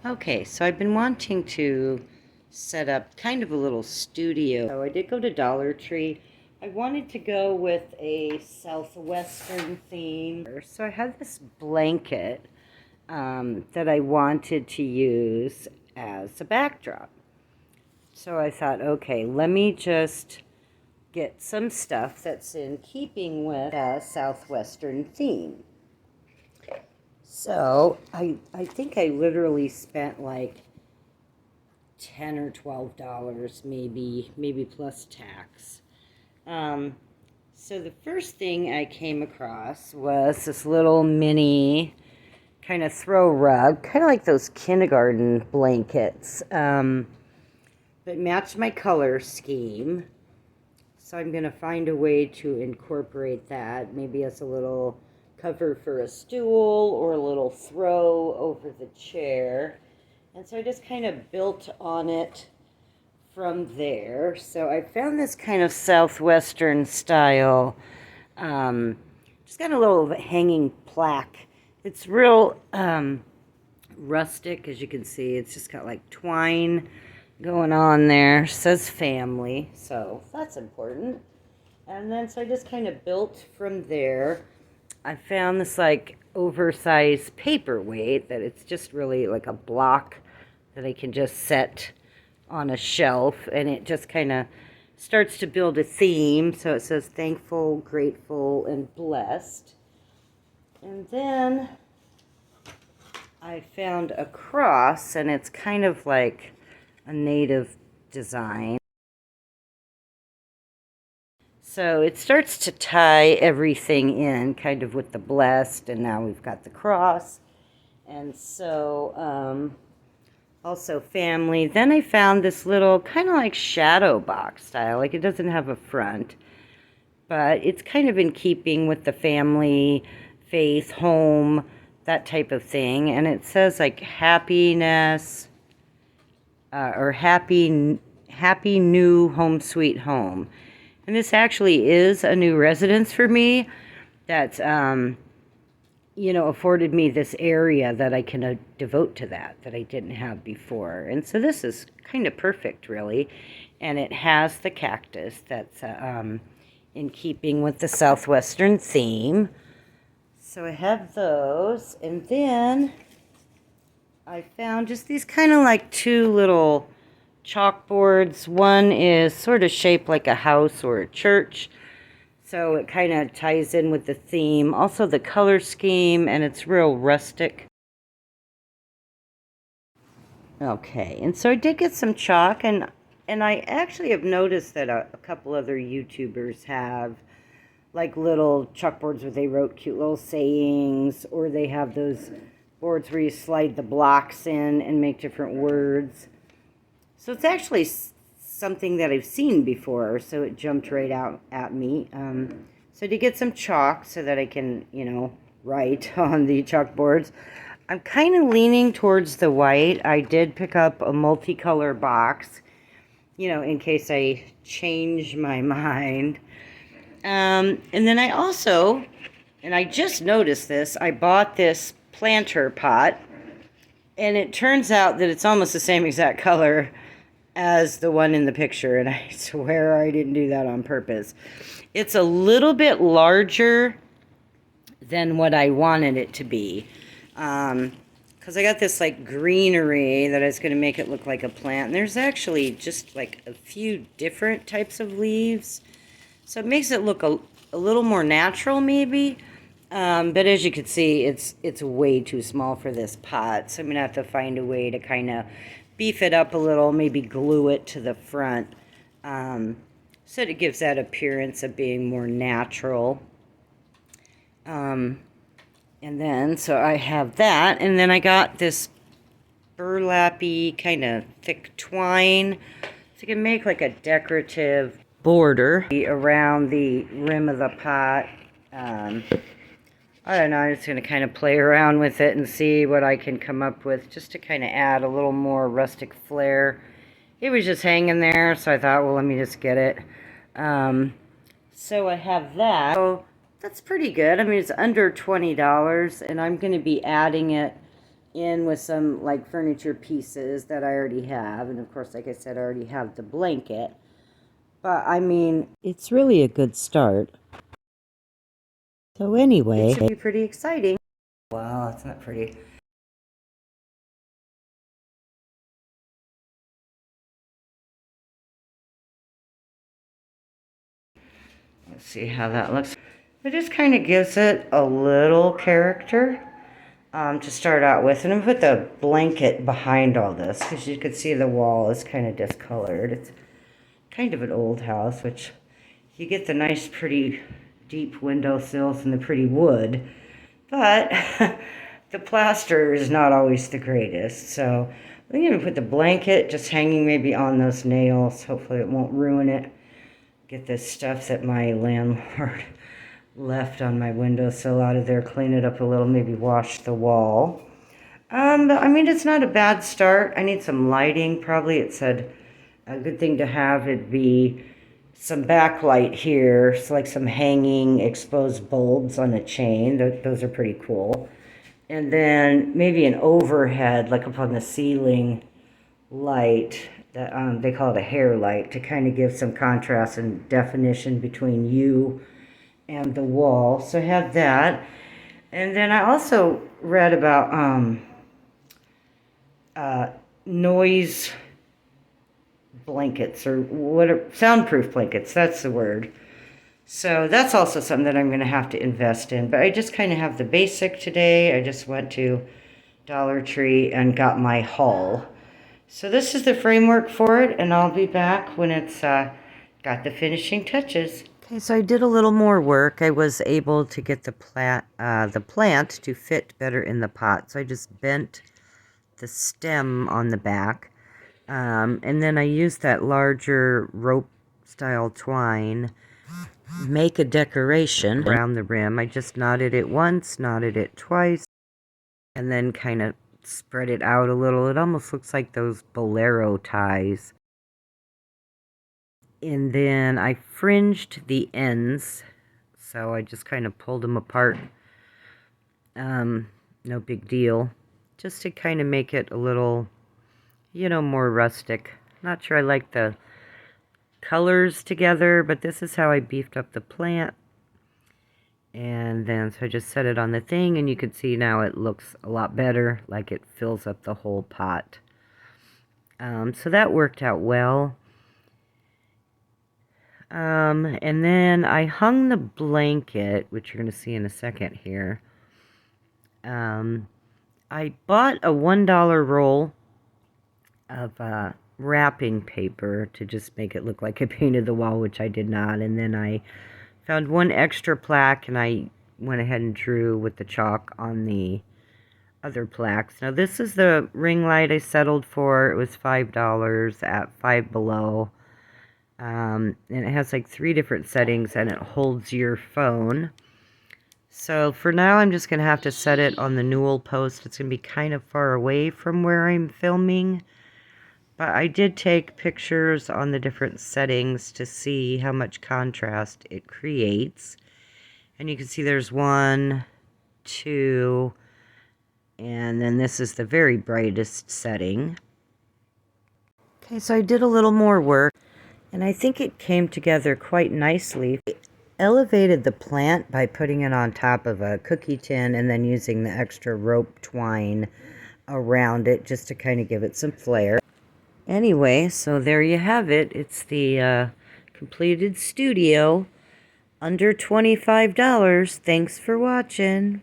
Okay, so I've been wanting to set up kind of a little studio. So I did go to Dollar Tree. I wanted to go with a southwestern theme. So I had this blanket that I wanted to use as a backdrop. So I thought, okay, let me just get some stuff that's in keeping with a southwestern theme. So I think I literally spent like $10 or $12 maybe plus tax. So the first thing I came across was this little mini kind of throw rug, kind of like those kindergarten blankets, that matched my color scheme. So I'm going to find a way to incorporate that, maybe as a little cover for a stool or a little throw over the chair. And so I just kind of built on it from there. So I found this kind of southwestern style, just got a little hanging plaque. It's real rustic, as you can see. It's just got like twine going on there. It says family, so that's important. And then so I just kind of built from there. I found this like oversized paperweight that it's just really like a block that I can just set on a shelf, and it just kind of starts to build a theme. So it says thankful, grateful, and blessed. And then I found a cross, and it's kind of like a native design. So it starts to tie everything in kind of with the blessed, and now we've got the cross. And so also family. Then I found this little kind of like shadow box style, like it doesn't have a front, but it's kind of in keeping with the family, faith, home, that type of thing. And it says like happiness, or happy new home sweet home. And this actually is a new residence for me that's afforded me this area that I can devote to that I didn't have before. And so this is kind of perfect, really. And it has the cactus that's in keeping with the southwestern theme. So I have those. And then I found just these kind of like two little chalkboards. One is sort of shaped like a house or a church. So it kind of ties in with the theme. Also the color scheme, and it's real rustic. Okay, and so I did get some chalk, and I actually have noticed that a couple other YouTubers have like little chalkboards where they wrote cute little sayings, or they have those boards where you slide the blocks in and make different words. So it's actually something that I've seen before, so it jumped right out at me. So to get some chalk so that I can, write on the chalkboards. I'm kind of leaning towards the white. I did pick up a multicolor box, in case I change my mind. And then I also, and I just noticed this, I bought this planter pot, and it turns out that it's almost the same exact color as the one in the picture, and I swear I didn't do that on purpose. It's a little bit larger than what I wanted it to be, because I got this like greenery that is going to make it look like a plant, and there's actually just like a few different types of leaves, so it makes it look a little more natural maybe. But as you can see, it's way too small for this pot, so I'm gonna have to find a way to kind of beef it up a little, maybe glue it to the front, so that it gives that appearance of being more natural. And then, so I have that, and then I got this burlappy kind of thick twine, so you can make like a decorative border around the rim of the pot. I don't know, I'm just going to kind of play around with it and see what I can come up with, just to kind of add a little more rustic flair. It was just hanging there, so I thought, well, let me just get it. So I have that. So that's pretty good. I mean, it's under $20, and I'm going to be adding it in with some like furniture pieces that I already have. And of course, like I said, I already have the blanket. But I mean, it's really a good start. So anyway, it should be pretty exciting. Wow, that's not pretty. Let's see how that looks. It just kind of gives it a little character to start out with. And I'm put the blanket behind all this because you can see the wall is kind of discolored. It's kind of an old house, which you get the nice, pretty deep window sills and the pretty wood, but the plaster is not always the greatest. So I'm going to put the blanket just hanging maybe on those nails. Hopefully it won't ruin it. Get this stuff that my landlord left on my windowsill out of there, clean it up a little, maybe wash the wall. But I mean, it's not a bad start. I need some lighting. Probably it said a good thing to have it'd be some backlight here. So like some hanging exposed bulbs on a chain. Those are pretty cool. And then maybe an overhead, like up on the ceiling light. That they call it a hair light to kind of give some contrast and definition between you and the wall. So I have that. And then I also read about noise blankets or whatever, soundproof blankets, that's the word. So that's also something that I'm going to have to invest in. But I just kind of have the basic today. I just went to Dollar Tree and got my haul. So this is the framework for it, and I'll be back when it's got the finishing touches. Okay, so I did a little more work. I was able to get the plant to fit better in the pot. So I just bent the stem on the back, and then I used that larger rope-style twine, make a decoration around the rim. I just knotted it once, knotted it twice, and then kind of spread it out a little. It almost looks like those bolero ties. And then I fringed the ends, so I just kind of pulled them apart. No big deal. Just to kind of make it a little, you know, more rustic. Not sure I like the colors together, but this is how I beefed up the plant. And then, so I just set it on the thing, and you can see now it looks a lot better, like it fills up the whole pot. So that worked out well. And then I hung the blanket, which you're going to see in a second here. I bought a $1 roll of wrapping paper to just make it look like I painted the wall, which I did not. And then I found one extra plaque, and I went ahead and drew with the chalk on the other plaques. Now, this is the ring light I settled for. It was $5 at Five Below. And it has like 3 different settings, and it holds your phone. So for now, I'm just going to have to set it on the newel post. It's going to be kind of far away from where I'm filming. But I did take pictures on the different settings to see how much contrast it creates. And you can see there's 1, 2, and then this is the very brightest setting. Okay, so I did a little more work, and I think it came together quite nicely. I elevated the plant by putting it on top of a cookie tin and then using the extra rope twine around it just to kind of give it some flair. Anyway, so there you have it. It's the completed studio. Under $25. Thanks for watching.